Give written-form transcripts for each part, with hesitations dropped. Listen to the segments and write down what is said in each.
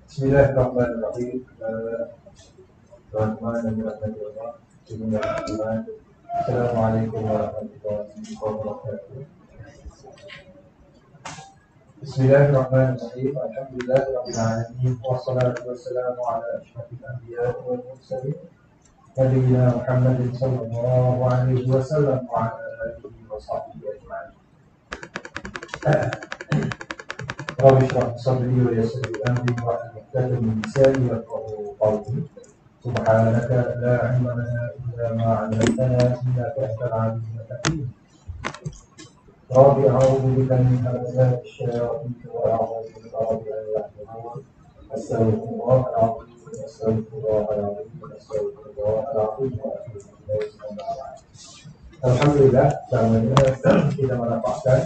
Bismillahirrahmanirrahim. Rahman dan Rahmatullah. Assalamualaikum warahmatullahi wabarakatuh. Bismillahirrahmanirrahim. Alhamdulillahirabbil alamin. Wassalatu wassalamu ala asyrafil anbiya'i wal mursalin. Nabiyyina Muhammadin sallallahu alaihi wasallam wa ala alihi wa sahbihi ajma'in. Rabbi shrah sadri wa yassir li amri wahlul 'uqdatam min lisani yafqahu qawli. Subhanaka la 'ilma lana illa ma 'allamtana innaka antal 'alimul hakim. Rabbi a'udzu bika min hamazati syayatin wa a'udzu bika rabbi an yahdurun. Astaghfirullahal 'azim, astaghfirullahal 'azim, astaghfirullahal 'azim wa atubu ilaih. Alhamdulillah, kita mendapatkan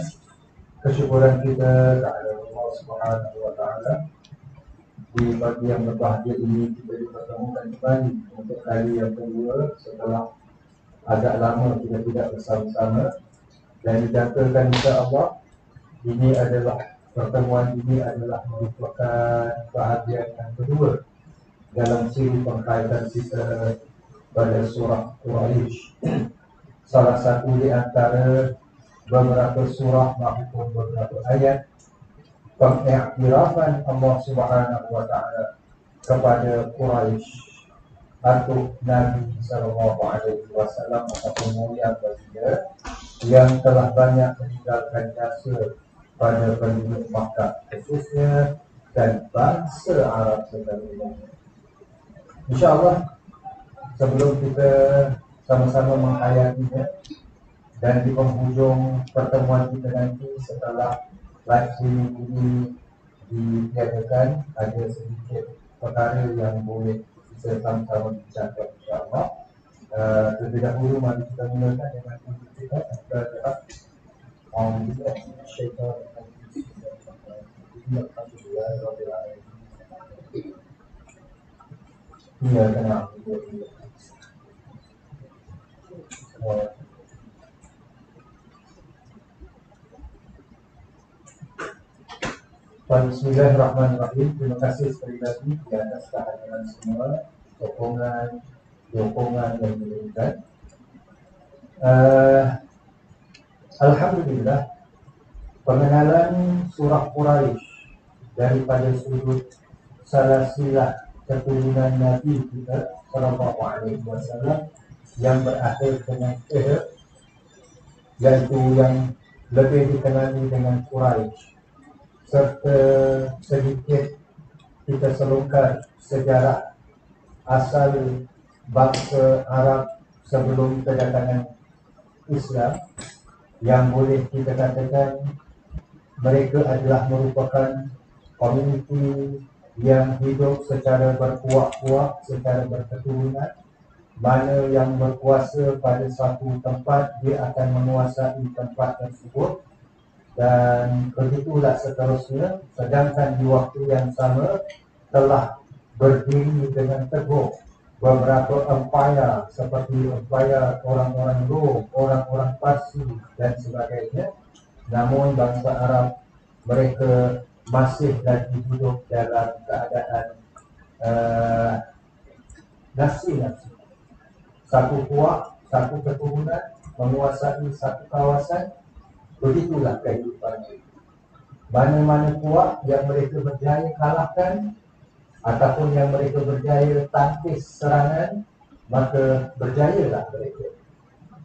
kesyukuran kita kepada Allah Subhanahu wa taala. Di pagi yang berbahagia ini kita dipertemukan kembali untuk kali yang kedua setelah agak lama kita tidak bersama-sama, dan dikatakan insya-Allah pertemuan ini adalah merupakan bahagian yang kedua dalam siri pengkaitan kita pada surah Quraisy. Salah satu di antara beberapa surah maupun beberapa ayat pengiktirafan Allah Subhanahu wa taala kepada Quraisy atau Nabi sallallahu alaihi wasallam ataupun mulia baginda yang telah banyak meninggalkan jasa pada penduduk Makkah khususnya dan bangsa Arab sebenarnya. InsyaAllah sebelum kita sama-sama menghayatinya dan di penghujung pertemuan kita nanti setelah live streaming ini ditiadakan, ada sedikit perkara yang boleh kita sama-sama bicarakan insyaAllah. Terlebih dahulu mari kita mulakan dengan kita Al-Fatihah. Iya, kenapa? Bismillahirrahmanirrahim. Terima kasih sekali lagi di atas kehadiran semua, dukungan yang diberikan. Alhamdulillah, pengenalan surah Quraisy daripada sudut silsilah keturunan Nabi kita sallallahu alaihi wasallam yang berakhir dengan yaitu yang lebih dikenali dengan Quraisy, serta sedikit kita selongkar sejarah asal bangsa Arab sebelum kedatangan Islam, yang boleh kita katakan mereka adalah merupakan komuniti yang hidup secara berkuak-kuak, secara berketurunan. Mana yang berkuasa pada satu tempat, dia akan menguasai tempat tersebut, dan begitulah seterusnya. Sedangkan di waktu yang sama telah berdiri dengan teguh beberapa empire seperti empire orang-orang Rom, orang-orang Parsi dan sebagainya. Namun bangsa Arab mereka masih lagi hidup dalam keadaan nasi-nasi. Satu kuat, satu keturunan menguasai satu kawasan. Begitulah kehidupannya. Mana-mana kuat yang mereka berjaya kalahkan ataupun yang mereka berjaya tangkis serangan, maka berjayalah mereka.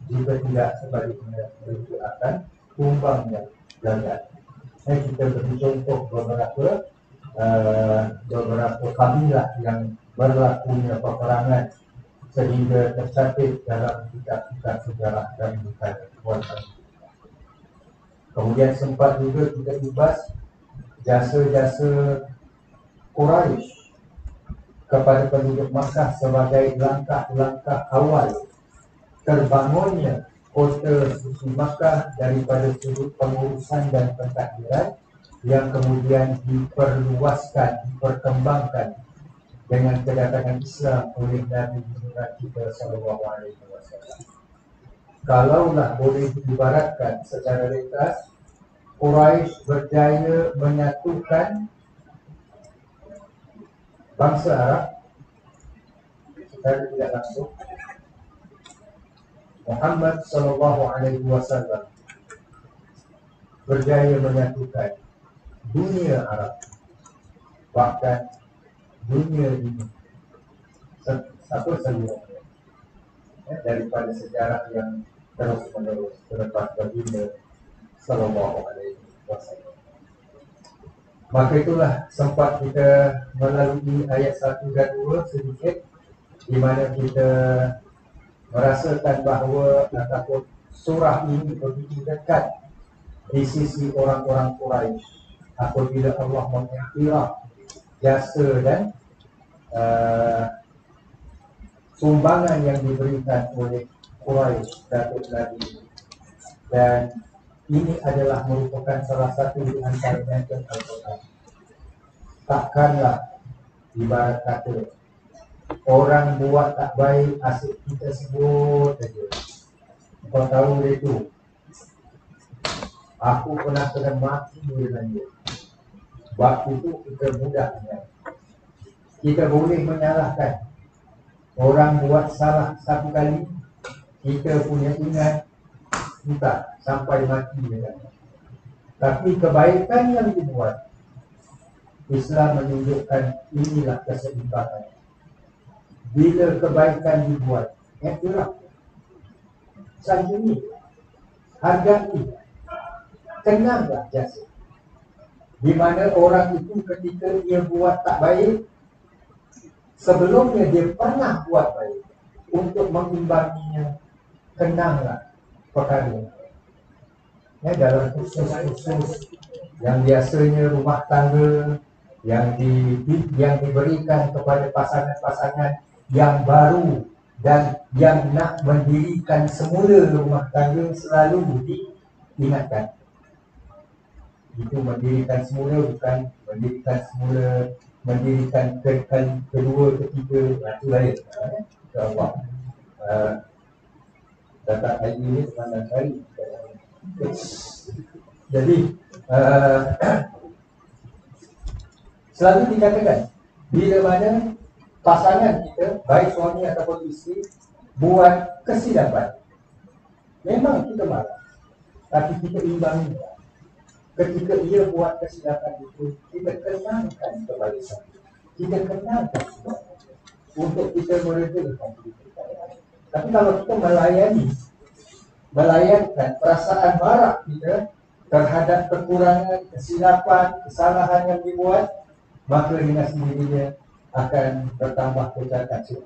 Jika tidak, sebaliknya mereka akan tumbangnya gagal. Kita beri contoh beberapa kabilah yang berlakunya peperangan sehingga tercatat dalam kitab-kitab sejarah dan bukan. Kemudian sempat juga kita ibas jasa-jasa Quraisy kepada penduduk Makkah sebagai langkah-langkah awal terbangunnya kota suci Makkah daripada sudut pengurusan dan pentadbiran yang kemudian diperluaskan, diperkembangkan dengan kedatangan Islam oleh Nabi kita sallallahu alaihi wasallam. Kalaulah boleh diibaratkan secara ringkas, Quraisy berjaya menyatukan bangsa Arab secara tidak langsung. Muhammad sallallahu alaihi wasallam berjaya menyatukan dunia Arab, bahkan dunia ini satu saja daripada sejarah yang terus menerus selepas baginda sallallahu alaihi wasallam. Maka itulah sempat kita melalui ayat 1 dan 2 sedikit, di mana kita merasakan bahawa ataupun surah ini begitu dekat di sisi orang-orang Quraisy apabila Allah mengiktiraf jasa dan sumbangan yang diberikan oleh Quraisy Datuk Nabi, dan ini adalah merupakan salah satu di antara ayat Al-Quran. Takkanlah ibarat kata orang buat tak baik asyik kita sebut saja. Kau tahu dia tu, aku pernah kena mati dengan dia. Waktu tu kita mudah ingat. Kita boleh menyalahkan orang buat salah satu kali, kita punya ingat entah sampai mati dengan. Tapi kebaikan yang dibuat, Islam menunjukkan inilah keseimbangan. Bila kebaikan dibuat, iktiraf, sanjungi, hargai, kenanglah jasa. Di mana orang itu ketika dia buat tak baik, sebelumnya dia pernah buat baik. Untuk mengimbanginya, kenanglah perkara. Ya, dalam khusus-khusus yang biasanya rumah tangga yang diberikan kepada pasangan-pasangan yang baru dan yang nak mendirikan semula rumah tangga, selalu diingatkan. Itu mendirikan semula, bukan mendirikan semula, mendirikan kedua, ketiga, itu lain. InsyaAllah datang hari ini sepandang hari. Jadi selalu dikatakan, bila mana pasangan kita, baik suami ataupun isteri, buat kesilapan, memang kita marah, tapi kita imbangi. Ketika ia buat kesilapan itu, kita kenangkan kebaikan, kita kenangkan untuk kita meredakan. Tapi kalau kita melayankan perasaan marah kita terhadap kekurangan, kesilapan, kesalahan yang dibuat, maka dengan sendirinya akan bertambah kecacatan.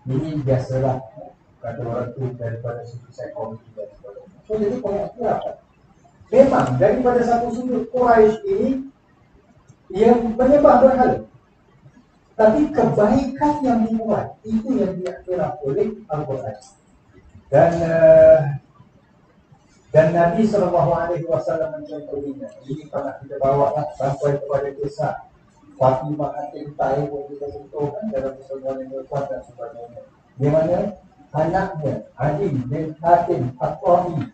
Ini biasalah kata orang tu daripada segi psikologi dan sebagainya. So jadi pengiktirafan. Memang daripada satu sudut Quraisy ini ia menyembah berhala, tapi kebaikan yang dibuat itu yang diiktiraf oleh Al-Quran. Dan Nabi SAW mencontohinya. Ini pernah kita bawa sampai kepada kisah Fatimah At-Taib yang kita sentuhkan dalam pertemuan yang berkuat dan sebagainya. Di mana anaknya Ali bin Hatim At-Taib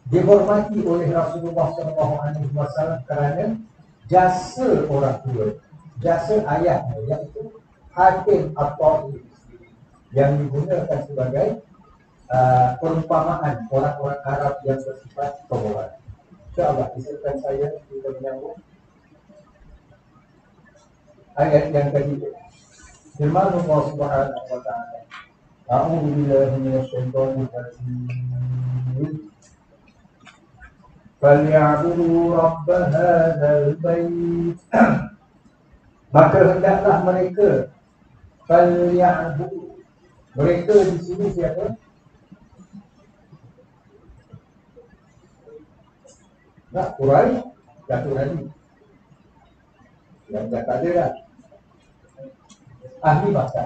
dihormati oleh Rasulullah SAW kerana jasa orang tua, jasa ayahnya, iaitu Hatim At-Taib, yang digunakan sebagai perumpamaan orang-orang Arab yang bersifat pembohong. InsyaAllah, izinkan saya kita menyambung ayat yang ketiga. Firman Allah Subhanahu wa ta'ala, A'udzu billahi minasyaitonir rajim. Falyabudu rabb hadzal bait. Maka hendaklah mereka, falyabudu. Mereka di sini siapa? Nak Quraisy Datuk Nabi yang dah tak ada dah. Ahli bahasa,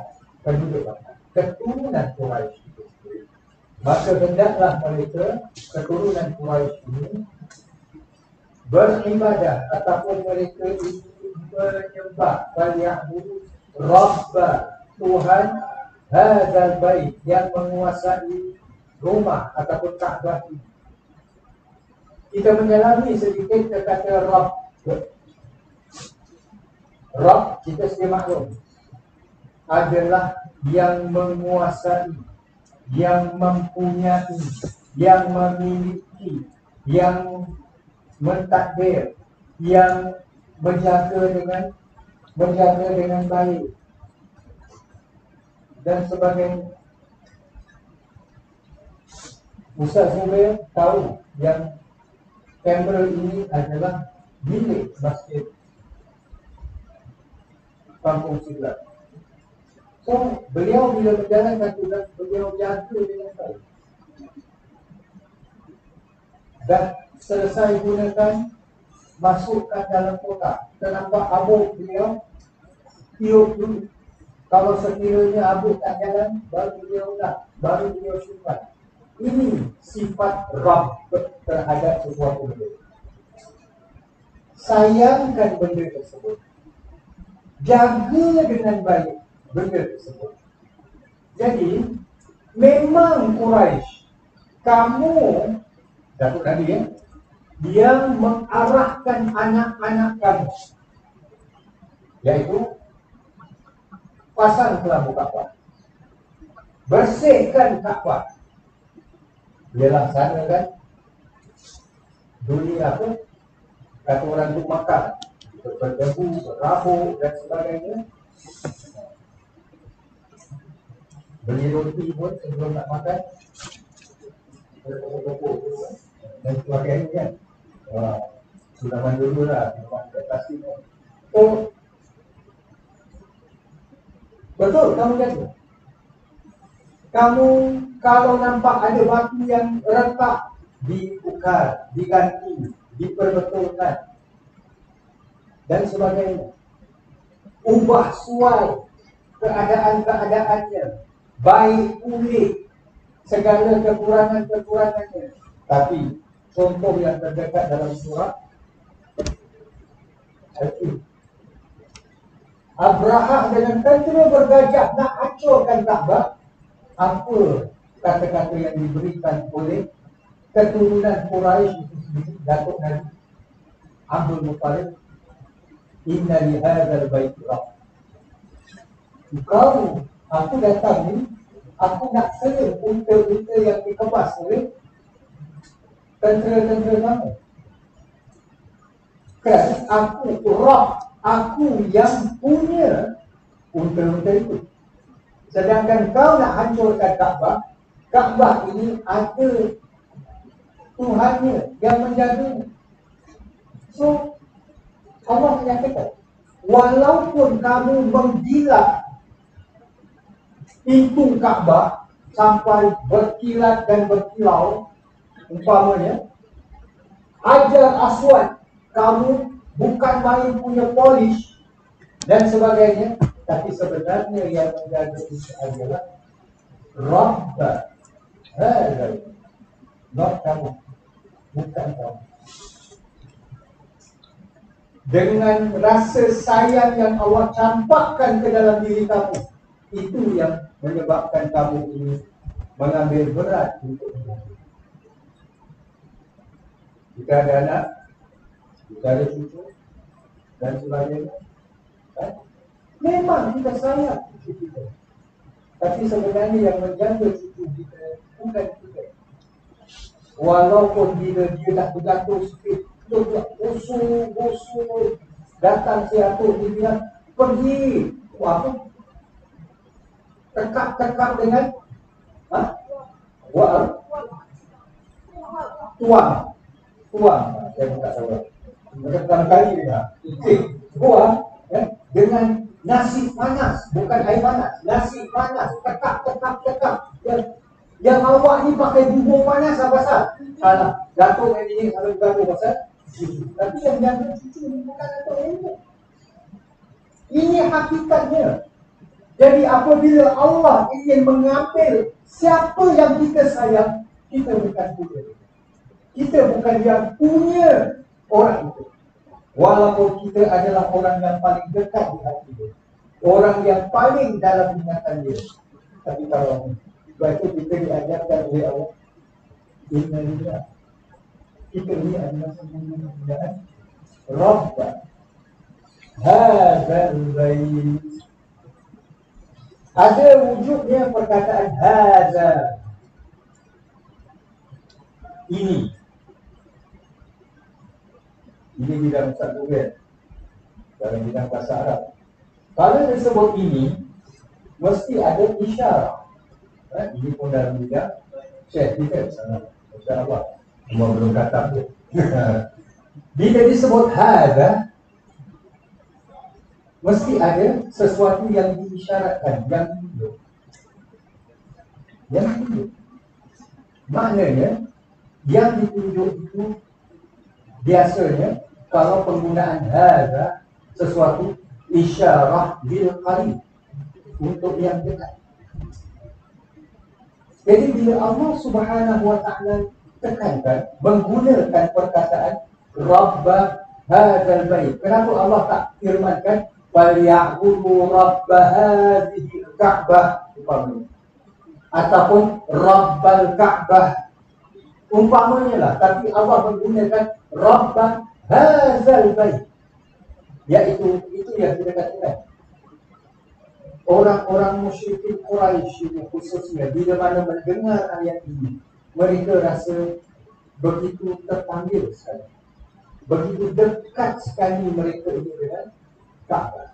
penduduk bahasa, keturunan Quraisy itu sendiri. Maka hendaklah mereka keturunan Quraisy ini beribadah ataupun mereka ini menyembah Falyabudu Rabba Tuhan hadzal bait yang menguasai rumah ataupun Kaabah ini. Kita menyelami sedikit kata Rabb. Rabb kita sedia maklum adalah yang menguasai, yang mempunyai, yang memiliki, yang mentadbir, yang menjaga dengan baik dan sebagainya. Ustaz Zubair tahu yang kamera ini adalah milik masjid Kampung Siglap. So, beliau bila menjalankan tugas, beliau jaga dengan baik. Dan selesai gunakan, masukkan dalam kotak. Kita nampak abuk beliau, tiup dulu. Kalau sekiranya abuk tak jalan, baru beliau simpan. Ini sifat Rabb terhadap sesuatu benda. Sayangkan benda tersebut. Jaga dengan baik benda tersebut. Jadi, memang Quraisy, kamu, Datuk Nabi ya, yang mengarahkan anak-anak kamu, yaitu pasang kelambu Kaabah, bersihkan Kaabah. Dia laksanakan dunia apa? Kata orang tu makan, berdebu, berabuk dan sebagainya. Beli roti pun sebelum nak makan, berkopuk-kopuk dan sebagainya kan. Sulaiman dulu lah, investasi. So, betul kamu jaga. Kamu kalau nampak ada batu yang retak, ditukar, diganti, diperbetulkan dan sebagainya. Ubah suai keadaan-keadaannya, baik pulih segala kekurangan-kekurangannya. Tapi contoh yang terdekat dalam surah Al-Qur'an, Abraha dengan tentera bergajah nak hancurkan Kaabah. Apa kata-kata yang diberikan oleh keturunan Quraisy itu sendiri, Datuk Nabi Abdul Muttalib? Inna li hadzal bait Rabb. Aku datang ni, aku nak serang unta-unta yang dikemas oleh tentera-tentera kamu. Kan aku Rabb, aku yang punya unta-unta itu. Sedangkan kau nak hancurkan Kaabah. Kaabah ini ada Tuhannya yang menjaganya. So, Allah menyatakan, walaupun kamu menggilat pintu Kaabah sampai berkilat dan berkilau, umpamanya, Hajar Aswad, kamu bukan main punya polish dan sebagainya. Tapi sebenarnya yang menjaga itu adalah Rabb. Not kamu, bukan kamu. Dengan rasa sayang yang Allah campakkan ke dalam diri kamu, itu yang menyebabkan kamu ini mengambil berat untuk menjaga. Jika ada anak, jika ada cucu dan sebagainya, kan? Memang kita sayang cucu kita. Tapi sebenarnya yang menjaga cucu kita bukan kita. Walaupun bila dia dah bergantung sikit, dia buat busuk, datang siatur, dia bilang, pergi. Apa? Tekap-tekap dengan tuang. Saya tak tahu. Pertama kali dia buang dengan nasi panas, bukan air panas, nasi panas, tekap. Yang awak ni pakai bubur panas apa pasal? Salah. Datuk ini kalau bergaduh pasal Tapi yang jaga cucu ni bukan atuk nenek. Ini hakikatnya. Jadi apabila Allah ingin mengambil siapa yang kita sayang, kita bukan punya. Kita bukan yang punya orang itu. Walaupun kita adalah orang yang paling dekat di hati dia, orang yang paling dalam ingatan dia. Tapi kalau sebab itu kita diajarkan oleh Allah, inna lillah, kita ini adalah semuanya Rabb hadzal bait. Ada wujudnya perkataan hadza, ini bidang satu-satunya dalam bidang bahasa Arab. Kalau disebut ini, mesti ada isyarat. Ini pun dalam bidang Syekh kita sana, insya-Allah. Cuma belum kata tu. Bila disebut hadza, mesti ada sesuatu yang diisyaratkan, yang hidup. Yang hidup. Maknanya, yang ditunjuk itu biasanya kalau penggunaan hadza sesuatu isyarah bil qarib, untuk yang dekat. Jadi bila Allah Subhanahu wa taala tekankan menggunakan perkataan Rabb hadzal bait, kenapa Allah tak firmankan falyaqudu rabb hadhihi ka'bah umpamanya, ataupun rabbal ka'bah umpamanya lah, tapi Allah menggunakan Rabb hadzal bait, iaitu itu yang kita katakan orang-orang musyrikin Quraisy khususnya bila mana mendengar ayat ini, mereka rasa begitu terpanggil sekali, begitu dekat sekali mereka ini dengan Ka'bah,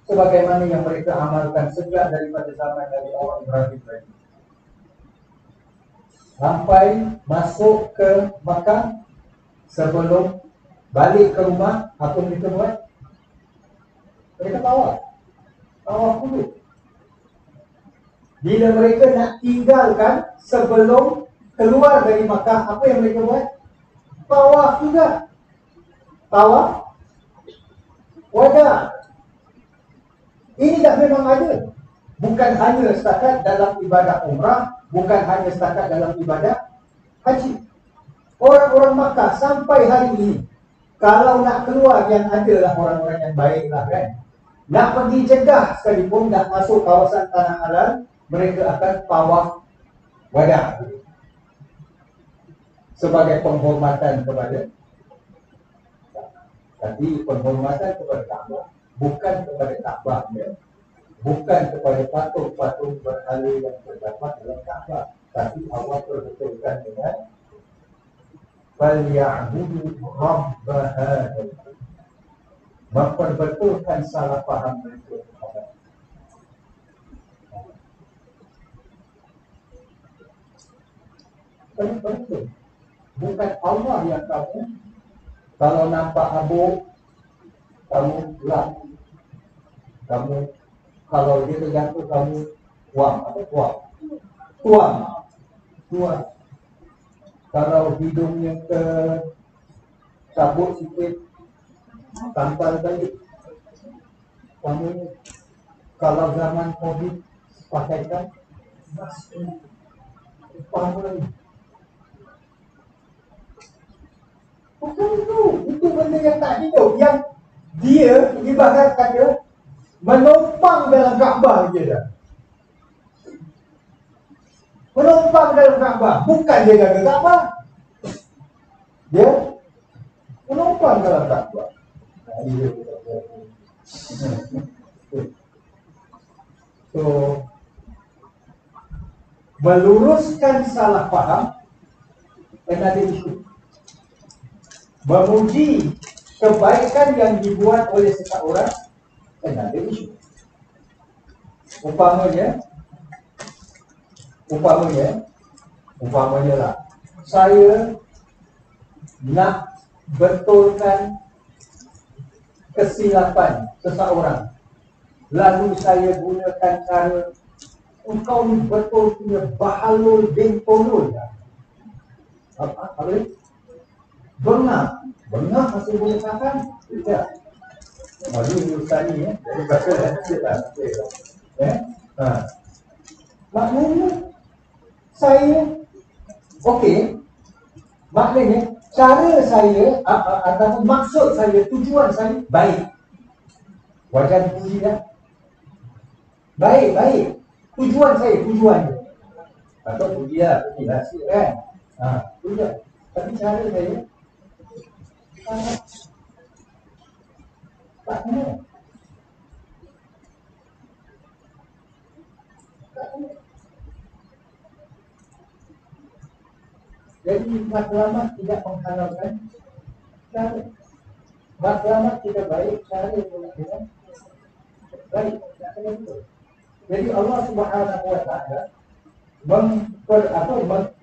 sebagaimana yang mereka amalkan sejak daripada zaman Nabi Allah Ibrahim tadi. Sampai masuk ke Makkah, sebelum balik ke rumah, apa mereka buat? Mereka tawaf dulu. Bila mereka nak tinggalkan sebelum keluar dari Makkah, apa yang mereka buat? Tawaf juga. Tawaf wada. Ini dah memang ada. Bukan hanya setakat dalam ibadah umrah, bukan hanya setakat dalam ibadah haji. Orang-orang Makkah sampai hari ini, kalau nak keluar, yang adalah orang-orang yang baiklah kan, nak pergi Jeddah sekalipun, nak masuk kawasan Tanah Halal, mereka akan tawaf wada sebagai penghormatan kepada, tapi penghormatan kepada Kaabah, bukan kepada Kaabah ya, bukan kepada patung-patung berhala yang terdapat dalam Kaabah, tapi Allah berbetulkan dengan falyabudu rabb hadzal, memperbetulkan salah faham mereka. Betul. Bukan Allah yang kamu, kalau nampak abu, kamu gelap, kamu kalau dia terjatuh kamu tuang. Kalau hidungnya ke cabut sikit, tampal balik. Kamu kalau zaman COVID pakaikan masker. Bukan itu benda yang tak hidup, yang dia ibaratkan dia menumpang dalam Kaabah je dah. Menumpang dalam Kaabah, bukan dia jaga Kaabah. Dia menumpang dalam Kaabah. So, meluruskan salah faham another issue. Memuji kebaikan yang dibuat oleh seseorang another issue. Umpamanya lah, saya nak betulkan kesilapan seseorang, lalu saya gunakan cara, engkau ni betul punya bahalul bin tolul. Apa? Bengah masih boleh tahan? Tidak. Ini Ustaz ni ya. Jadi bahasa Hansip lah. Maknanya saya okey. Maknanya cara saya ataupun maksud saya, tujuan saya baik. Wajar dipuji tak? Baik. Tujuan saya. Atau puji lah, sikit kan? Puji lah. Tapi cara saya tak kena. Jadi matlamat tidak menghalalkan cara. Matlamat tidak baik, cara yang baik. Jadi Allah Subhanahu Wa Taala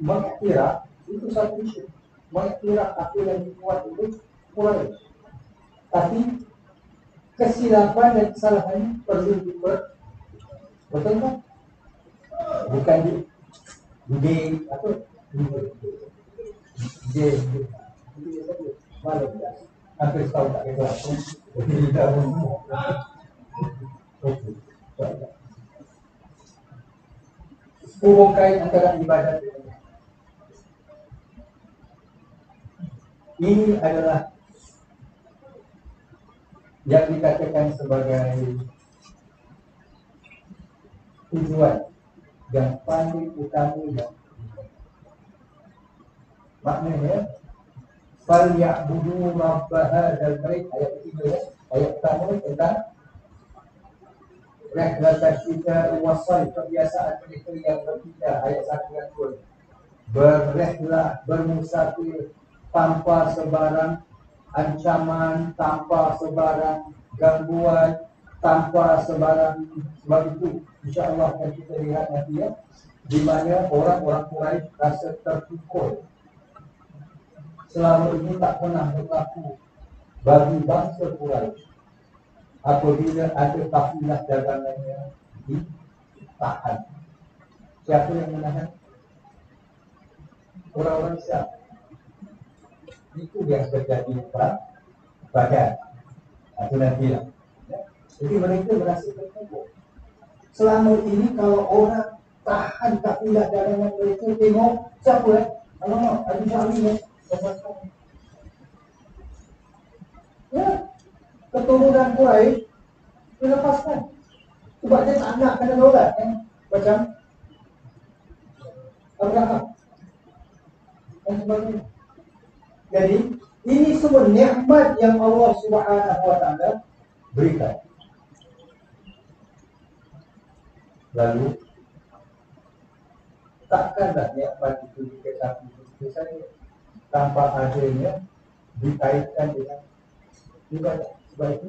mengiktiraf itu satu isu. Mengiktiraf apa yang dibuat itu Quraisy. Tapi kesilapan dan kesalahan perlu betul kan? Bukan di apa? Dia malam dah. Hampir setahun tak kena aku. Jadi dah semua. Hubung kait antara ibadat dengan ini adalah yang dikatakan sebagai tujuan yang paling utama yang maknanya fal ya'budu rabb hadzal bait ayat 3 ayat pertama tentang rehlatan kita wasai kebiasaan mereka yang berpindah ayat 1 dan 2 berrehlah bermusafir tanpa sebarang ancaman, tanpa sebarang gangguan, tanpa sebarang sebab itu insya-Allah akan kita lihat nanti ya di mana orang-orang Quraisy rasa terpukul. Selama ini tak pernah berlaku bagi bangsa Quraisy apabila ada kafilah dagangannya ditahan. Siapa yang menahan? Orang-orang Syam. Itu yang terjadi perang Badar. Itu nanti lah. Jadi mereka merasa terpukul. Selama ini kalau orang tahan kafilah dagangan mereka, tengok siapa alamak, Abu Jahal ni ya, keturunan Quraisy dilepaskan sebab dia tak nak kena dolat kan? Macam Abraham dan sebagainya. Jadi ini semua nikmat yang Allah Subhanahu Wa Taala berikan. Lalu takkanlah nikmat itu diketahui begitu saja tanpa adanya dikaitkan dengan ibadah. Sebab itu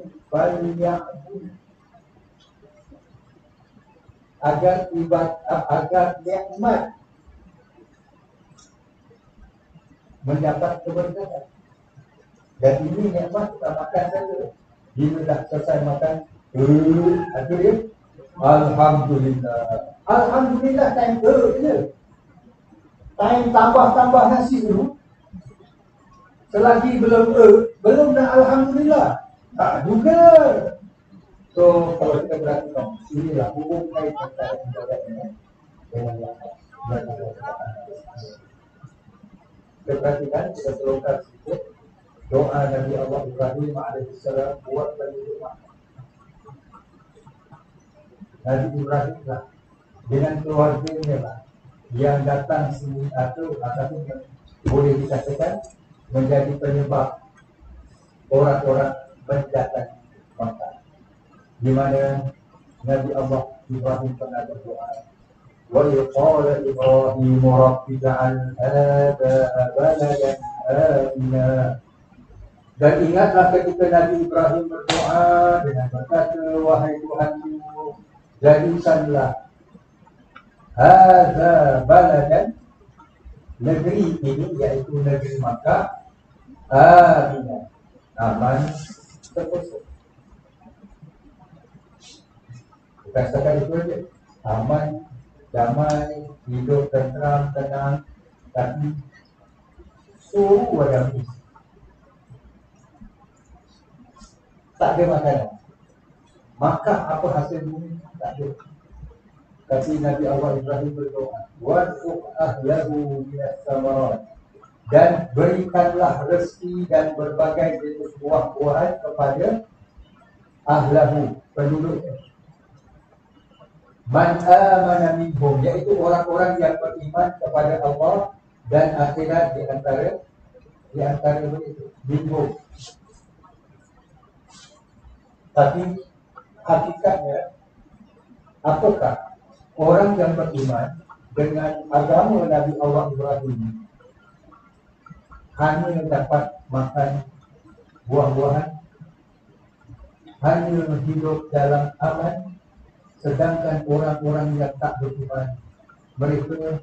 agar nikmat mendapat keberkahan. Dan ini nikmat kita makan saja. Bila dah selesai makan, itu dia Alhamdulillah. Alhamdulillah time je. Time tambah nasi dulu. Selagi belum nak Alhamdulillah. Tak juga. So kalau kita perhatikan, inilah hubung kait antara ibadat ini dengan yang kita perhatikan, kita terungkap sedikit doa Nabi Allah Ibrahim alaihissalam buat bagi rumah. Nabi Ibrahim lah dengan keluarganya lah yang datang sini ataupun yang boleh dikatakan menjadi penyebab orang-orang mendatangi Makkah, di mana Nabi Allah Ibrahim pernah berdoa, wa qala Ibrahim rabbi ja'al hadha baladan amina. Dan ingatlah ketika Nabi Ibrahim berdoa dengan berkata, wahai Tuhanku, jadikanlah hadza baladan, negeri ini iaitu negeri Makkah, aminah, aman, terkhusus. Bukan setakat itu saja, aman, damai, hidup tenteram, tenang, tapi suruh ada misi. tak ada makanan. Maka apa hasil bumi? Tak ada. Tapi Nabi Allah Ibrahim berdoa, warzuq ahlahu minas samarat, dan berikanlah rezeki dan berbagai jenis buah-buahan kepada ahlahu, penduduknya. Man amana minhum, iaitu orang-orang yang beriman kepada Allah dan akhirat di antara mereka. Minhum. Tapi hakikatnya, apakah orang yang beriman dengan agama Nabi Allah Ibrahim hanya dapat makan buah-buahan, hanya hidup dalam aman, sedangkan orang-orang yang tak beriman, mereka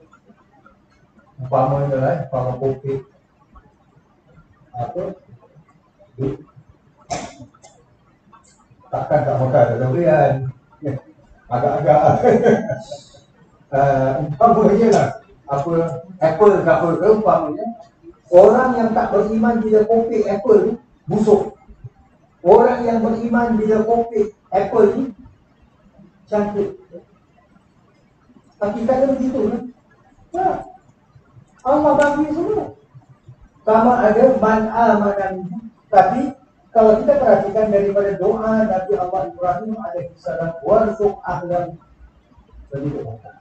umpamanya para COVID apa takkan tak makan durian, agak-agak umpamanya lah apa apple ke apa ke, umpamanya orang yang tak beriman bila kopi apple ni busuk, orang yang beriman bila kopi apple ni cantik. Hakikatnya begitu kan? Ya. Allah bagi semua. Sama ada man amanan. Tapi kalau kita perhatikan daripada doa Nabi Allah Ibrahim alaihi salam, warzuq ahlan, penduduk Mekah.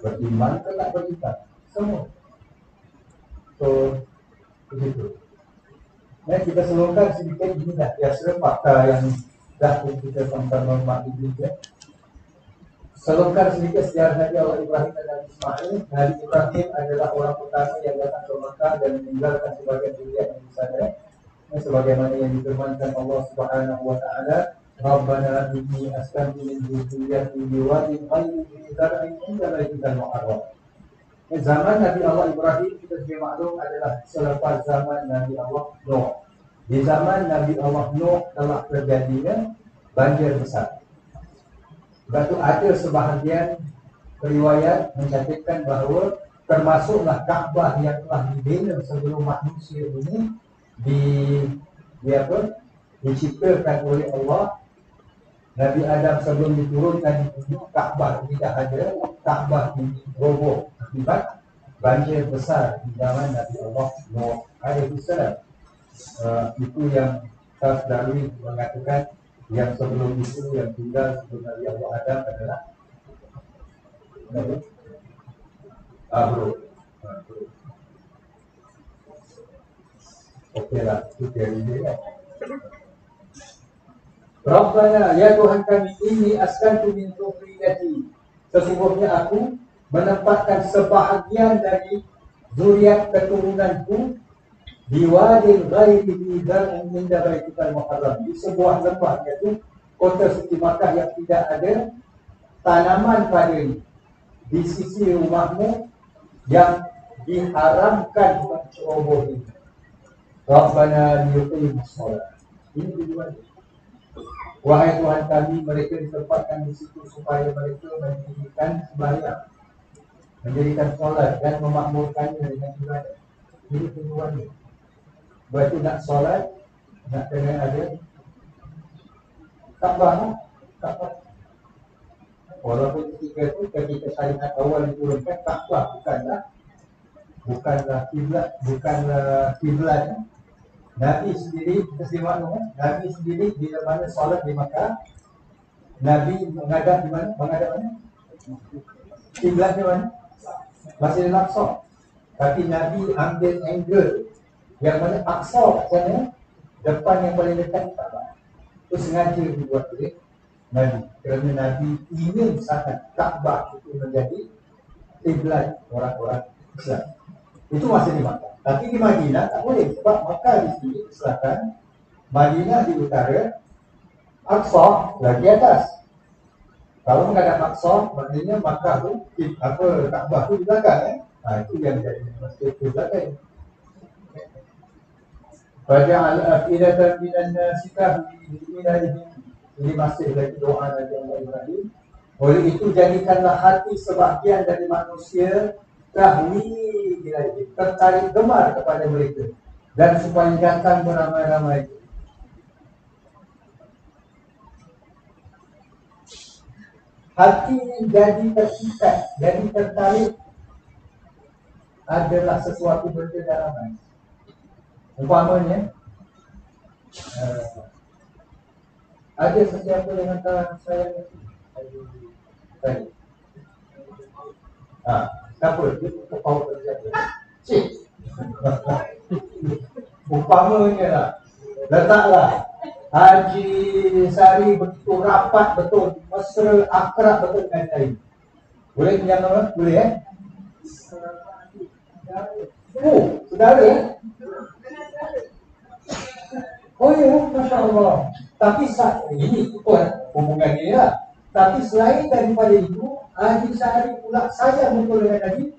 Beriman ke tak beriman? Semua. So, begitu. Dan kita selongkan sedikit ini dah biasa fakta yang dah pun kita sama-sama maklumi ya. Selongkan sedikit sejarah Nabi Allah Ibrahim dan Nabi Ismail. Nabi Ibrahim adalah orang pertama yang datang ke Mekah dan meninggalkan sebagian dunia yang di sana. Sebagaimana yang difirmankan Allah Subhanahu wa taala, Rabbana inni askantu min dzurriyyati biwadin ghairi dzi zar'in 'inda baitikal muharram. Zaman Nabi Allah Ibrahim kita sedia maklum adalah selepas zaman Nabi Allah Nuh. Di zaman Nabi Allah Nuh telah terjadinya banjir besar. Sebab itu ada sebahagian riwayat mencatatkan bahawa termasuklah Kaabah yang telah dibina sebelum manusia ini diciptakan oleh Allah. Nabi Adam sebelum diturunkan di bumi, Kaabah tidak ada, Kaabah ini roboh akibat banjir besar di zaman Nabi Allah Nuh alaihi salam. Itu yang Charles Darwin mengatakan yang sebelum itu yang tinggal sebelum Nabi Allah Adam adalah Abro. Okey lah, itu teori dia. Rabbana, ya Tuhan kami, ini askantu min dzurriyyati, sesungguhnya aku menempatkan sebahagian dari zuriat keturunanku di wadin ghairi dzi zar'in 'inda baitikal muharram, di sebuah lembah, iaitu kota suci Makkah yang tidak ada tanaman padanya, di sisi rumahmu yang diharamkan mencerobohi. Rabbana liyuqimus shalah. Ini tujuan. Wahai Tuhan kami, mereka ditempatkan di situ supaya mereka mendirikan sembahyang, mendirikan solat dan memakmurkannya dengan ibadah. Ini tujuannya. Berarti nak solat, nak kena ada Kaabah. Walaupun ketika itu, ketika syariat awal diturunkan, Kaabah bukanlah kiblat. Nabi sendiri, kita simak Nabi sendiri bila mana solat di Makkah, Nabi menghadap di mana? Menghadap mana? Kiblat di mana? Masjidil Aqsa. Tapi Nabi ambil angle yang mana Aqsa kat sana, depan yang paling dekat Kaabah. Itu sengaja dibuat oleh Nabi. Kerana Nabi ingin sangat Kaabah itu menjadi kiblat orang-orang Islam. Itu masih di Makkah. Tapi di Madinah tak boleh, sebab Makkah di sini di selatan, Madinah di utara, Aqsa lagi atas. Kalau menghadap Aqsa, maknanya Makkah tu, Kaabah tu di belakang itu yang jadi masjid di belakang. Faja'al afidatan minan nasi tahwi ilaihim. Ini masih lagi doa Nabi Allah Ibrahim. Oleh itu jadikanlah hati sebahagian dari manusia tahwi ilaihim, tertarik gemar kepada mereka, dan supaya datang beramai-ramai. hati jadi terikat, jadi tertarik, adalah sesuatu benda dalam hati. Umpamanya ada sesiapa yang antara saya tadi. Siapa? Dia kepau tersiapa. Cik. Umpamanya lah, letaklah Haji Sari begitu rapat betul, mesra, akrab betul dengan saya. Boleh pinjam nama? Boleh saudara ya? Oh ya, Masya Allah. Tapi ini hubungan dia lah. Tapi selain daripada itu, Haji Sari pula sayang betul dengan Haji.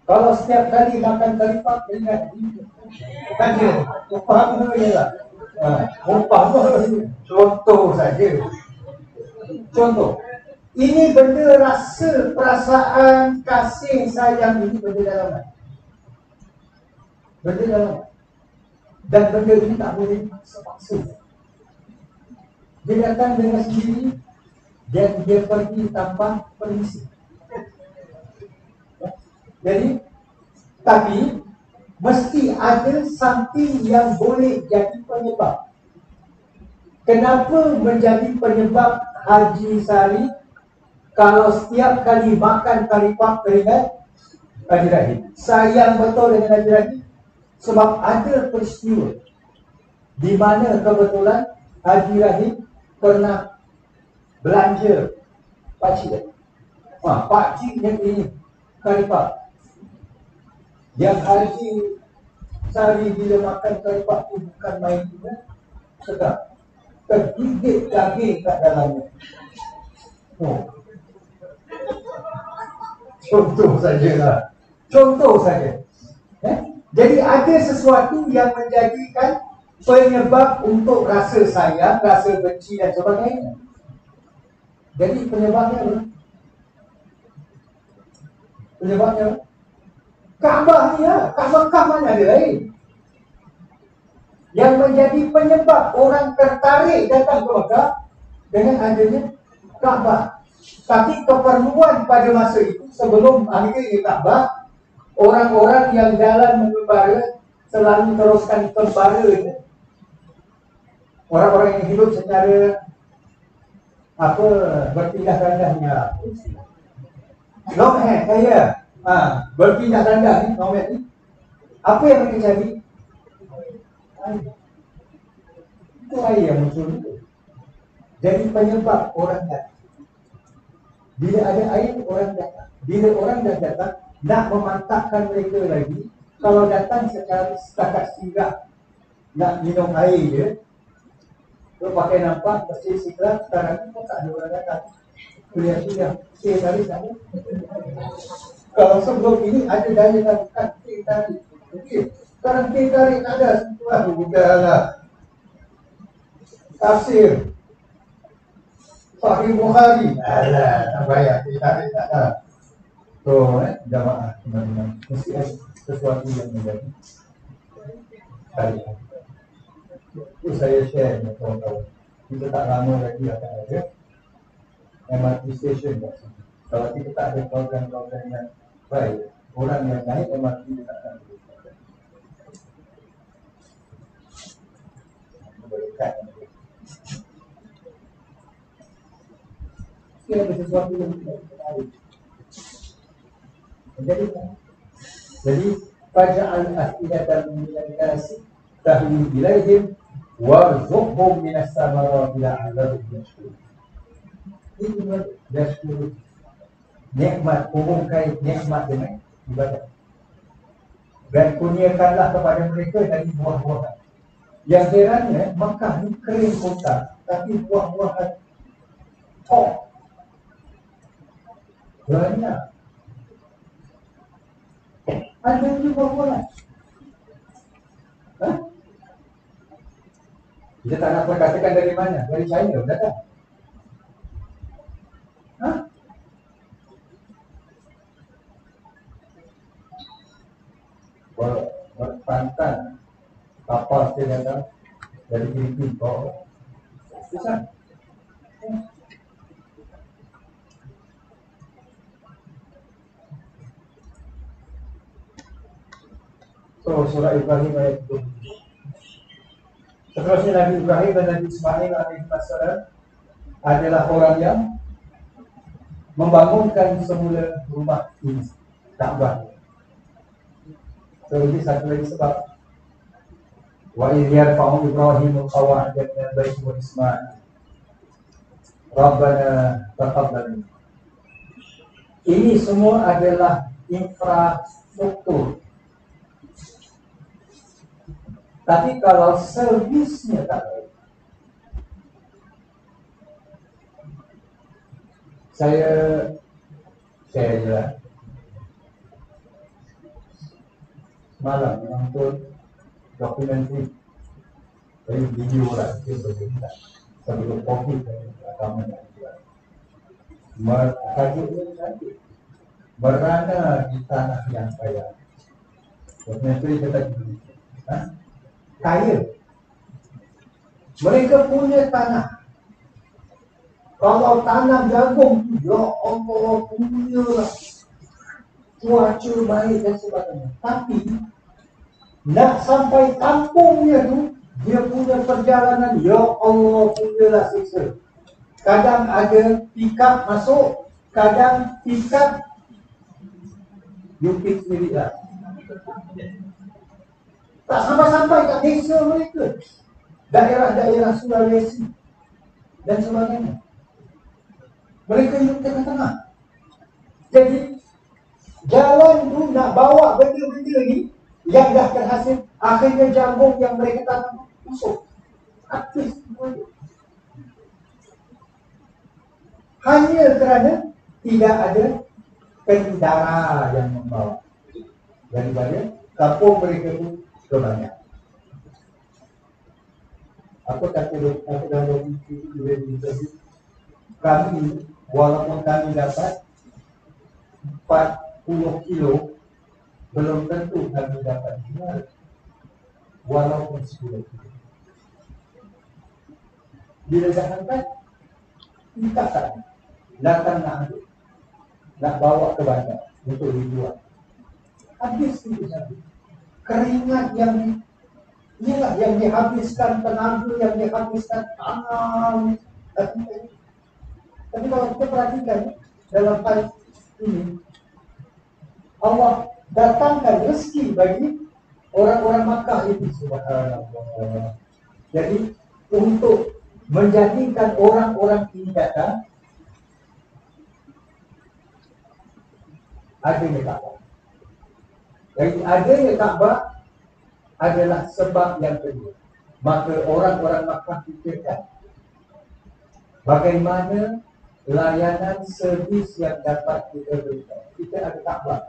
Kalau setiap kali makan kalipak ingat Haji. Umpamanya lah. Contoh saja. Contoh. Ini benda rasa, perasaan, kasih, sayang ini benda dalam hati. Benda dalam hati. Dan benda ini tak boleh paksa-paksa. Dia datang dengan sendiri dan dia pergi tanpa permisi. Jadi, tapi mesti ada something yang boleh jadi penyebab. Kenapa menjadi penyebab Haji Sari kalau setiap kali makan kalipak teringat Haji Rahim? Sayang betul dengan Haji Rahim sebab ada peristiwa di mana kebetulan Haji Rahim pernah belanja pakcik. Pakcik yang ini kalipak. Yang Haji Sari bila makan kalipak itu bukan main juga, sedap. Tergigit daging kat dalamnya. Contoh sajalah. Contoh saja. Jadi ada sesuatu yang menjadikan penyebab untuk rasa sayang, rasa benci dan sebagainya. Jadi penyebabnya apa? Penyebabnya apa? Kaabah ni lah. Kaabah mana ada lain. Yang menjadi penyebab orang tertarik datang ke Mekah dengan adanya Kaabah. Tapi keperluan pada masa itu sebelum akhirnya Kaabah, orang-orang yang jalan mengembara selalu teruskan kembara. Orang-orang yang hidup secara berpindah gandahnya. Nomad saya berpindah ganda ni, nomad ni. Apa yang mereka cari? Itu air yang muncul itu. Jadi penyebab orang datang. Bila ada air, orang datang. Bila orang dah datang, nak memantapkan mereka lagi. Kalau datang secara setakat singgah, nak minum air je, tu pakai nampak, bersih siklat, sekarang pun tak ada orang datang. Kuliah sudah, tadi sama. Kalau sebelum ini ada daya tarikan, tarik. Okey, sekarang tarik tak ada, sentuhan budahlah. Tafsir Sahih Bukhari. Alah, tak payah tarik tak ada. So, jamaah teman-teman, mesti ada sesuatu yang menjadi tarikan. Itu saya share dengan kawan-kawan. Kita tak lama lagi akan ada MRT station kat sini. Kalau kita tak ada program-program yang baik, orang yang naik MRT dia tak akan berdekat. Mesti ada sesuatu yang tidak tahu. Jadi faj'al afidatan minal nasi tahwi ilaihim warzuqhum minas samarati la'allahum yashkurun. Ini yashkurun. Nikmat, hubungkan nikmat dengan ibadat. Dan kurniakanlah kepada mereka dari buah-buahan. Yang herannya Makkah ni kering kota, tapi buah-buahan top. Banyak. Ada juga buah-buahan. Kita tak nak perkatakan dari mana? Dari China datang. Berpantan kapal saya datang dari Filipina. Susah. So surah Ibrahim ayat 7. Seterusnya Nabi Ibrahim dan Nabi Ismail alaihissalam adalah orang yang membangunkan semula rumah ini, Kaabah. So ini satu lagi sebab. Wa idh yarfa'u Ibrahim al-qawa'ida min al-baiti wa Ismail Rabbana taqabbal minna. Ini semua adalah infrastruktur. Tapi kalau servisnya tak baik, saya jelas malam menonton dokumentari dari video lah itu berita sebelum COVID agama tajuknya cantik, berada di tanah yang kaya. Dokumentari kata kaya. Mereka punya tanah. Kalau tanam jagung, ya Allah punya lah cuaca baik dan sebagainya. Tapi nak sampai kampungnya tu, dia punya perjalanan, ya Allah punya lah siksa. Kadang ada pickup masuk, kadang pickup Yupik sendiri lah. Tak sampai-sampai kat desa mereka, daerah-daerah Sulawesi dan sebagainya. Mereka hidup tengah-tengah. Jadi jalan tu nak bawa benda-benda ni yang dah terhasil, akhirnya jagung yang mereka tanam masuk habis semuanya. Hanya kerana tidak ada kendara yang membawa. Daripada kampung mereka tu sebanyak. Apa kata dalam kami, walaupun kami dapat 40 kilo, belum tentu kami dapat jual walaupun 10 kilo. Bila dah angkat, kita tak datang nak ambil, nak bawa ke bandar untuk dijual. Habis itu saja. Keringat yang inilah yang dihabiskan, tenaga yang dihabiskan, tangan. Tapi kalau kita perhatikan dalam hal ini, Allah datangkan rezeki bagi orang-orang Makkah itu, subhanallah. Jadi untuk menjadikan orang-orang ini datang, adanya Kaabah. Jadi adanya Kaabah adalah sebab yang kedua. Maka orang-orang Makkah fikirkan bagaimana layanan servis yang dapat kita berikan. Kita ada Kaabah,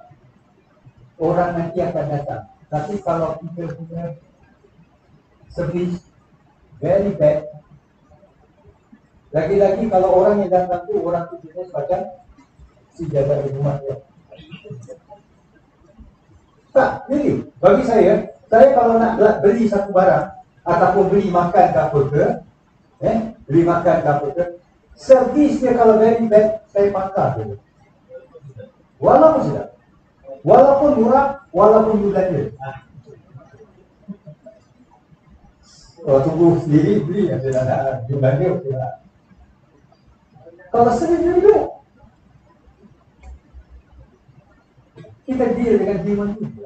orang nanti akan datang. Tapi kalau kita punya servis very bad, lagi-lagi kalau orang yang datang tu orang tu jenis macam si jaga di rumah dia. Tak, really. Bagi saya kalau nak beli satu barang ataupun beli makan ke apa ke, beli makan ke apa ke, servisnya kalau very bad, saya pakar dulu. Walaupun sedap, walaupun murah, walaupun belanja. Kalau tunggu sendiri beli, saya nak belanja. Kalau sendiri dulu, kita deal dengan human itu.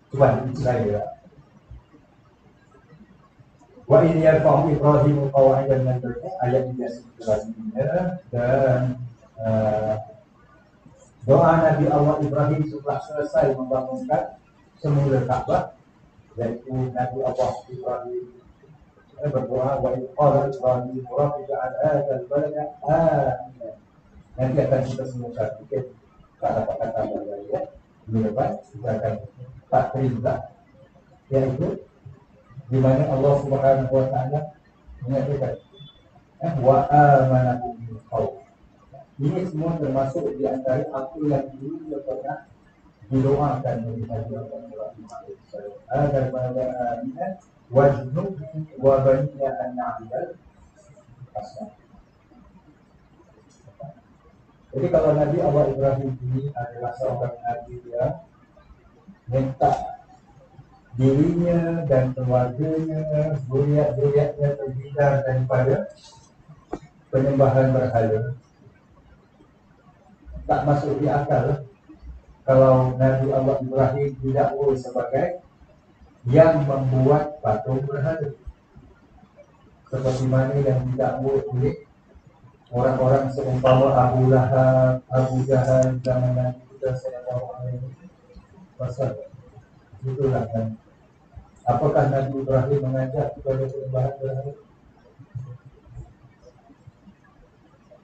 Cuba itu saya. Wa in yarfa'u Ibrahim qawaidan min al-baiti ayat 3 dan doa Nabi Allah Ibrahim setelah selesai membangunkan semula Kaabah, yaitu Nabi Allah Ibrahim berdoa wa in qala Ibrahim rabbi ja'al hadzal balada aminan. Nanti akan kita semua fikir tak dapat kata lagi ya. Lepas kita akan tak perintah, yaitu di mana Allah Subhanahu wa taala menyatakan wa amanakum bil qaul. Ini semua termasuk di antara apa yang dulu pernah didoakan oleh Nabi Allah agar pada aminan wajnub wa baniya an na'budal asnam. Jadi kalau Nabi Allah Ibrahim ini adalah seorang Nabi yang minta dirinya dan keluarganya, zuriat-zuriatnya terhindar daripada penyembahan berhala. Tak masuk di akal kalau Nabi Allah Ibrahim didakwa sebagai yang membuat patung berhala, seperti mana yang didakwa oleh orang-orang seumpama Abu Lahab, Abu Jahal zaman Nabi kita sallallahu alaihi wasallam. Itulah kan. Apakah Nabi Ibrahim mengajak kepada penyembahan berhala?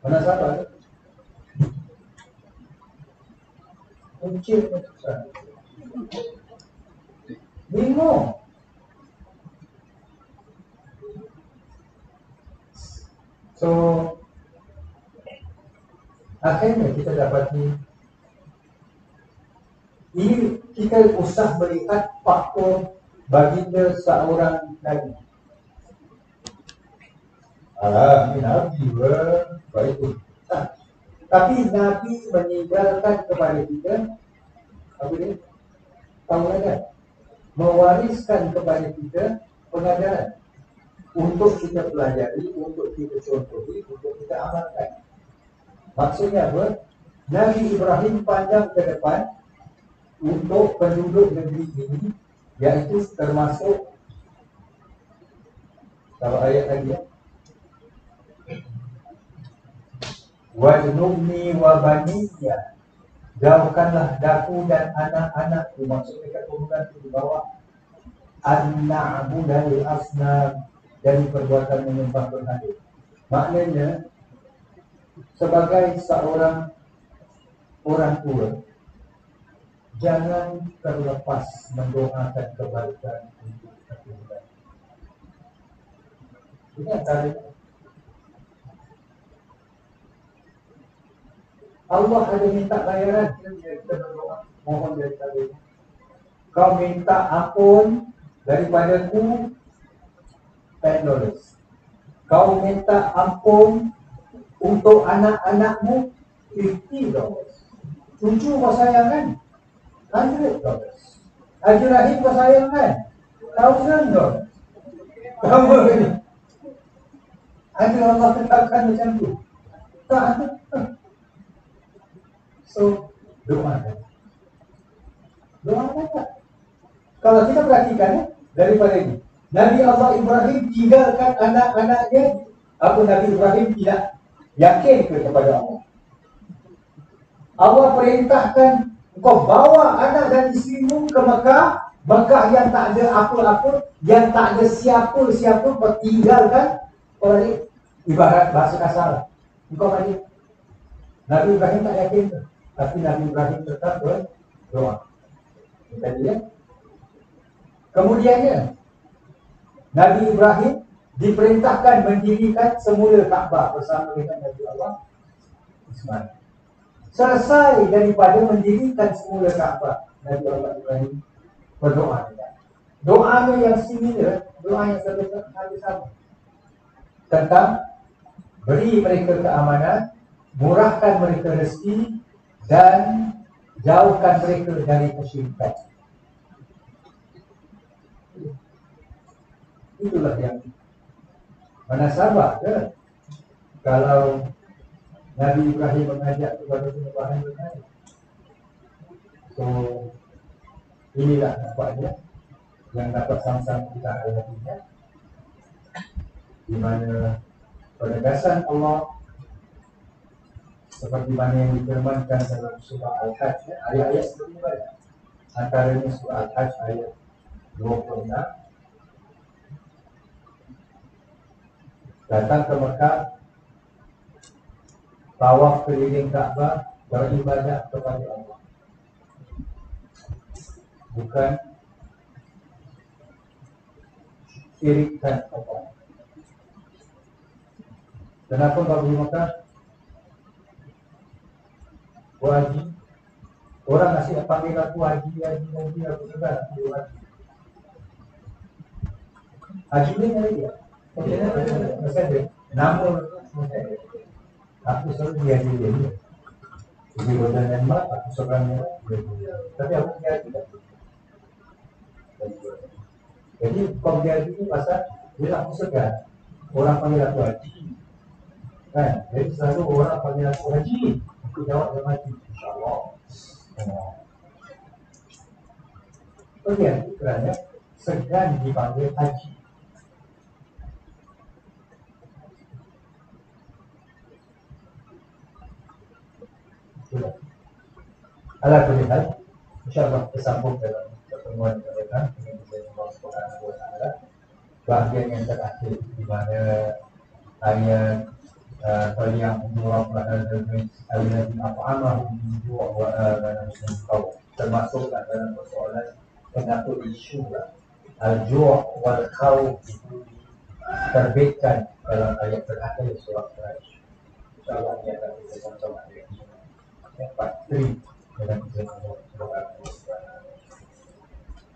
Mana sabar? Kuncir susah. Bingung. So akhirnya kita dapati ini kita usah melihat faktor baginda seorang Nabi. Ini Nabi baik pun. Tapi Nabi meninggalkan kepada kita apa dia? Tauladan, mewariskan kepada kita pengajaran untuk kita pelajari, untuk kita contohi, untuk kita amalkan. Maksudnya apa? Nabi Ibrahim pandang ke depan untuk penduduk negeri ini, iaitu termasuk kalau ayat tadi ya, wajnubni wa baniya, jauhkanlah daku dan anak-anakku, maksudnya keturunan di bawah, an-na'budal asnam, dari perbuatan menyembah berhala. Maknanya sebagai seorang orang tua, jangan terlepas mendoakan kebaikan untuk keturunan. Ini antara Allah ada minta bayaran, kita berdoa, mohon daripada kau minta ampun daripadaku $10. Kau minta ampun untuk anak-anakmu $50. Cucu kau sayangkan $100. Haji Rahim kau sayangkan $1,000. Kamu ini ada Allah tetapkan macam tu. Tak ada. So, doa tak? Kalau kita perhatikan daripada ini, Nabi Allah Ibrahim tinggalkan anak-anaknya. Apa Nabi Ibrahim tidak yakin kepada Allah? Allah perintahkan kau bawa anak dan isterimu ke Mekah. Mekah yang tak ada apa-apa, yang tak ada siapa-siapa, kau tinggalkan. Kau balik, ibarat bahasa kasar, kau balik. Nabi Ibrahim tak yakin, tapi Nabi Ibrahim tetap berdoa. Tadi ya. Kemudiannya Nabi Ibrahim diperintahkan mendirikan semula Kaabah bersama dengan Nabi Allah Ismail. Selesai daripada mendirikan semula Kaabah, Nabi Allah Ibrahim berdoa. Doanya yang similar, doa yang sama tentang beri mereka keamanan, murahkan mereka rezeki, dan jauhkan mereka dari kesyirikan. Itulah yang mana sabar ke kalau Nabi Ibrahim mengajak kepada penyembahan berhala. So inilah nampaknya yang dapat sama-sama kita hayatinya, di mana penegasan Allah seperti mana yang difirmankan dalam surah Al-Hajj, ayat-ayat sebelumnya, antaranya surah Al-Hajj ayat 26. Datang ke Mekah, tawaf keliling Kaabah, beribadah kepada Allah, bukan syirikkan Allah. Kenapa bagi Mekah? Wajib. Orang ngasih panggil aku haji, aku sudah haji. Haji ni ada dia. Maksudnya, namun aku selalu dihaji dia. Jadi badan yang mak, aku seorang yang tapi aku punya tidak. Jadi kemudian itu pasal bila aku segan, orang panggil aku haji. Kan? Jadi selalu orang panggil aku haji. Aku jawab dengan haji. InsyaAllah. Kemudian itu kerana segan dipanggil haji. Alah kulihat, insyaAllah tersambung dalam pertemuan kita dengan Allah Subhanahu Wa Taala. Bahagian yang terakhir di mana ayat yang Allah Taala apa-apa wa termasuk dalam persoalan kenapa isu al-ju' wal khawf itu terbitkan dalam ayat terakhir surah Quraisy. Insyaallah ini akan kita sama-sama lihat. Part 3 dalam surah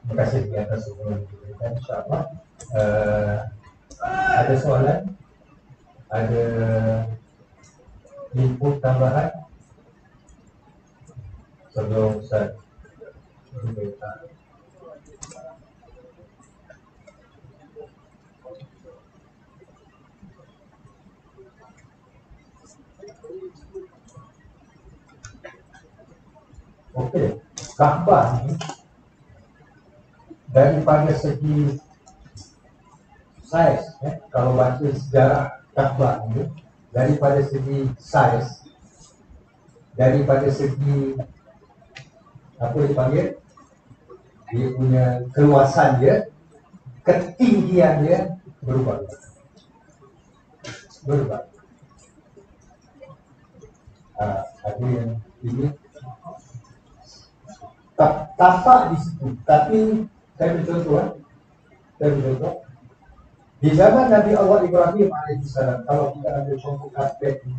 terima kasih di atas semua yang diberikan. InsyaAllah ada soalan, ada input tambahan sebelum Ustaz beritahu. Okey, Kaabah ni daripada segi saiz, kalau baca sejarah Kaabah ni daripada segi saiz, daripada segi apa dipanggil, dia punya keluasan dia, ketinggian dia berubah. Ada yang ini tapak di situ, tapi saya bercontoh, di zaman Nabi Allah Ibrahim alaihissalam, kalau kita ambil contoh karpet ini,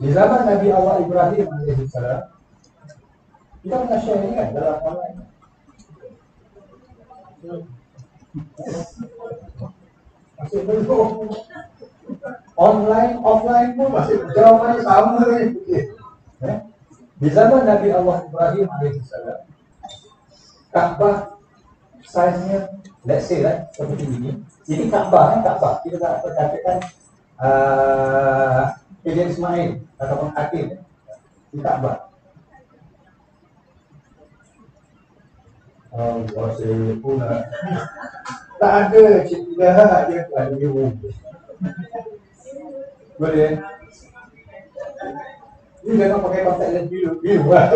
di zaman Nabi Allah Ibrahim alaihissalam, kita pernah share ini kan dalam online. Masih belum. Online, offline pun masih jawabannya sama ni. Di zaman Nabi Allah Ibrahim alaihissalam, Kaabah saiznya, let's say seperti ini. Ini Kaabah, kita tak katakan Kejadian Ismail ataupun Hakim di Kaabah. Allah saya pula tak ada cerita dia ada ilmu. Boleh. Ini jangan pakai kontak lens biru lah.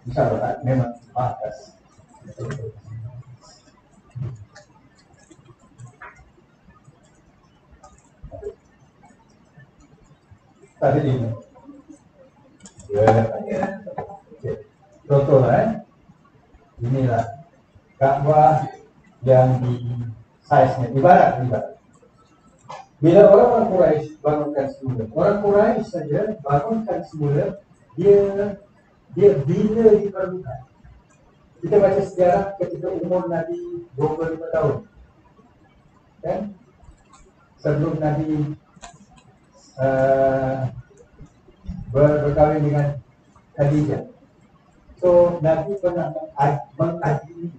InsyaAllah tak, memang batas. Tadi ini. Contohlah inilah Kaabah yang di saiznya ibarat. Bila orang Quraisy bangunkan semula, orang Quraisy saja bangunkan semula, dia bila diperlukan. Kita baca sejarah ketika umur Nabi 25 tahun, kan? Sebelum Nabi berkahwin dengan Khadijah. So Nabi pernah mengadili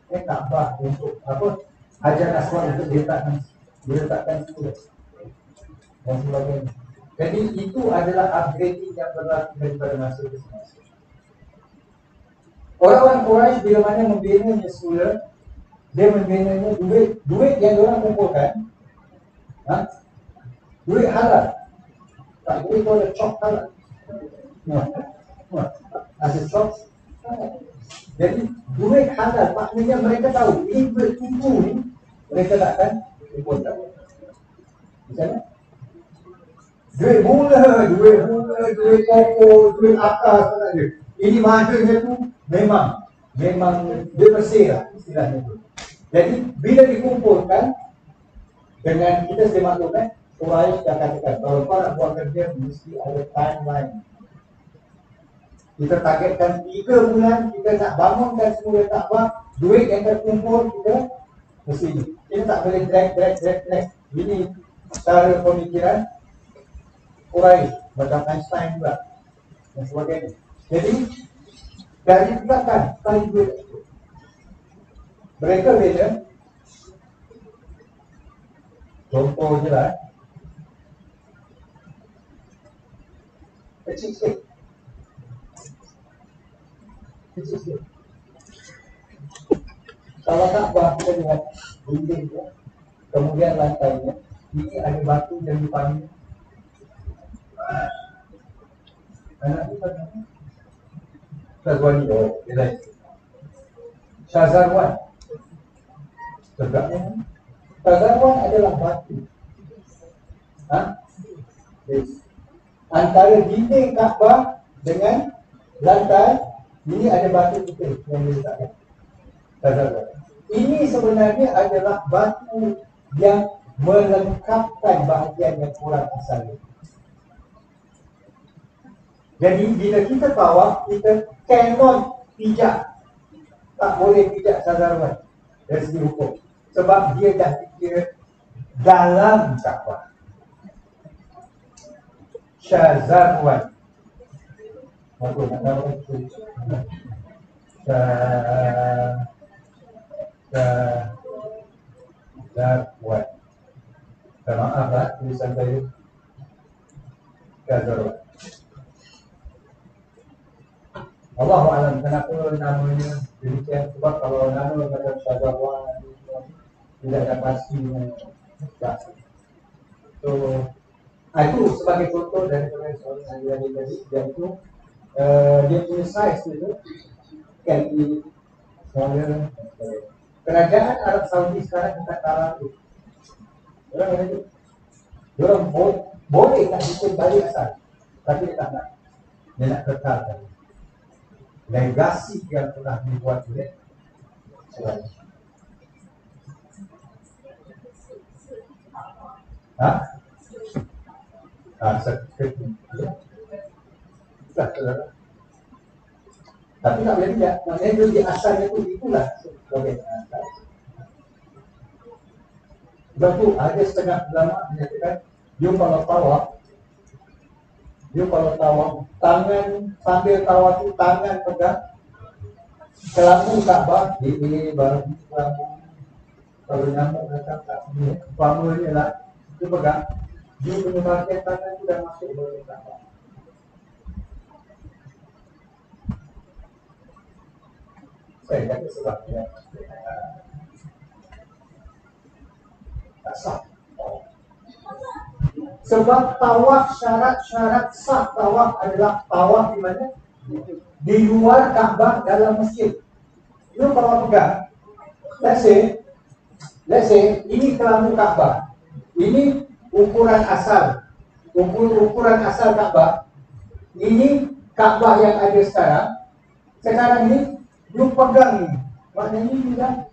Kaabah untuk apa? Hajar Aswad untuk diletakkan semula dan sebagainya. Jadi itu adalah upgrading yang berlaku daripada masa ke semasa. Orang-orang Quraisy bila mana membinanya semula, dia membinanya duit yang diorang kumpulkan, duit halal. Tak duit tu ada cop halal. Ada cop halal. Jadi duit halal maknanya mereka tahu ini duit tipu ni, mereka takkan kumpulkan. Misalnya duit mula, duit pokok, duit atas tak ada. Ini maknanya tu memang dia bersih lah istilahnya tu. Jadi bila dikumpulkan dengan kita sedia maklum Quraisy dah katakan kalau kau nak buat kerja mesti ada timeline. Kita targetkan 3 bulan kita nak bangunkan semula Kaabah, duit yang terkumpul kita mesti Kita tak boleh drag. Ini cara pemikiran Quraisy, macam Einstein juga dan sebagainya. Jadi dari belakang paling dua mereka beda. Contoh je lah, kecil sikit. Kalau Kaabah kita lihat dindingnya, kemudian lantainya, ini ada batu yang dipanggil anak itu kan Syazwani. Oh, dia Syazarwan. Tegaknya Syazarwan adalah batu. Yes. Antara dinding Kaabah dengan lantai ini ada batu putih yang diletakkan. Ini sebenarnya adalah batu yang melengkapkan bahagian yang kurang asalnya. Jadi bila kita tawaf, kita cannot pijak, tak boleh pijak Syazarwan dari segi hukum, sebab dia dah dikira dalam Kaabah. Syazarwan. Aku nak tahu itu. Syazarwan. Maaf lah tulisan saya. Syazarwan. Allahu a'lam kenapa namanya demikian, sebab kalau nama macam Syazarwan tidak ada pastinya. So itu sebagai contoh daripada soalan yang tadi, iaitu dia punya size itu kan di smaller. Kerajaan Arab Saudi sekarang dekat Arab itu, orang boleh tak bikin balik asal, tapi dia tak nak, dia nak kekalkan legasi yang telah dibuat oleh Saudi. Tapi tak boleh tidak, maknanya dia di asalnya tu itulah sebagai asal. Sebab tu ada setengah ulama menyatakan dia kalau tawaf tangan sambil tawaf tu tangan pegang kelambung Kaabah, ini baru kelambung. Kalau nyamuk datang tak punya, umpama dia lah, dia pegang, dia punya bahagian tangan tu dah masuk dalam Kaabah. Saya kata sebabnya tak sah. Sebab tawaf, syarat sah tawaf adalah tawaf di mana? Di luar Kaabah, dalam masjid. Itu kalau pegang, let's say ini kelambung Kaabah, ini ukuran asal, ukuran asal Kaabah, ini Kaabah yang ada sekarang ini you pegang ni, maknanya ni dah.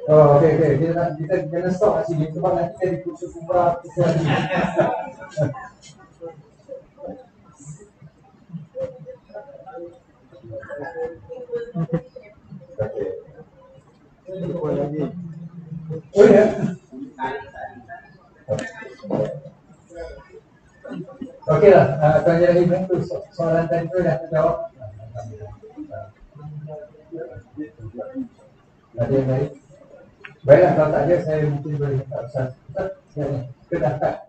Oh, okey. Kita kena stop kat sini sebab nanti jadi kursus umrah kita lagi. Oh ya. Okeylah, Tuan Jadi tu soalan tadi tu dah terjawab. Ada yang lain? Baiklah, kalau tak ada saya mungkin boleh minta Ustaz. Ustaz, kita dah start.